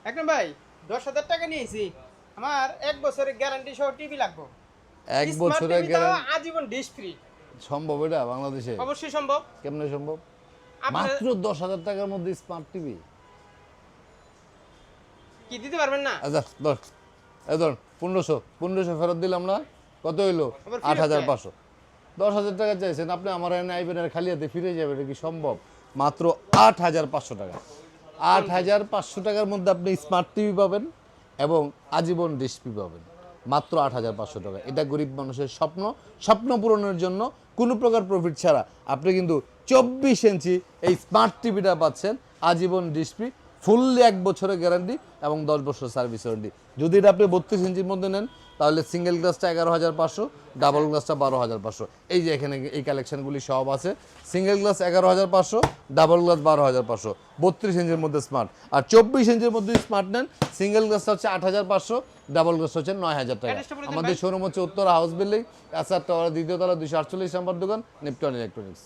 একদম ভাই 10,000 টাকা নিয়েছি, আমার 1 বছরের গ্যারান্টি সহ টিভি লাগবে। এক স্মার্ট বছরের টিভি তাও গ্যারান্টি আজীবন ডিশ ফ্রি। সম্ভব এটা বাংলাদেশে? অবশ্যই সম্ভব। কেমনে সম্ভব? আপনার মাত্র 10,000 টাকার মধ্যে স্মার্ট টিভি? কি দিতে পারবেন না? আচ্ছা ধর, এই ধর 1500 ফেরত দিলাম না, কত হইলো? আবার ফেরত 8,500। 10,000 টাকা চাইছেন আপনি, আমার এখানে আইবেন আর খালি হাতে ফিরে যাবেন, এটা কি সম্ভব? মাত্র 8,500 টাকা। 8,500 টাকার মধ্যে আপনি স্মার্ট টিভি পাবেন এবং আজীবন ডিসপ্লে পাবেন, মাত্র 8,500 টাকা। এটা গরিব মানুষের স্বপ্ন, স্বপ্ন পূরণের জন্য কোনো প্রকার প্রফিট ছাড়া আপনি কিন্তু 24 ইঞ্চি এই স্মার্ট টিভিটা পাচ্ছেন, আজীবন ডিসপ্লে, ফুললি 1 বছরের গ্যারান্টি এবং 10 বছর সার্ভিস ওয়ারেন্টি। যদি এটা আপনি 32 ইঞ্চির মধ্যে নেন তাহলে সিঙ্গেল গ্লাসটা 11,500, ডাবল গ্লাসটা 12,500। এই যে এখানে এই কালেকশনগুলি সব আছে। সিঙ্গেল গ্লাস 11,500, ডাবল গ্লাস 12,500, 32 ইঞ্চির মধ্যে স্মার্ট। আর 24 ইঞ্চির মধ্যে স্মার্ট নেন, সিঙ্গেল গ্লাসটা হচ্ছে 8,500, ডাবল গ্লাস হচ্ছে 9,000 টাকা। অ্যাড্রেসটা বলে দেন আমাদের ভাই। শোরুম হচ্ছে Uttara house building, SR tower 2য় তলা, 248 নম্বর দোকান, নিপটন ইলেকট্রনিক্স।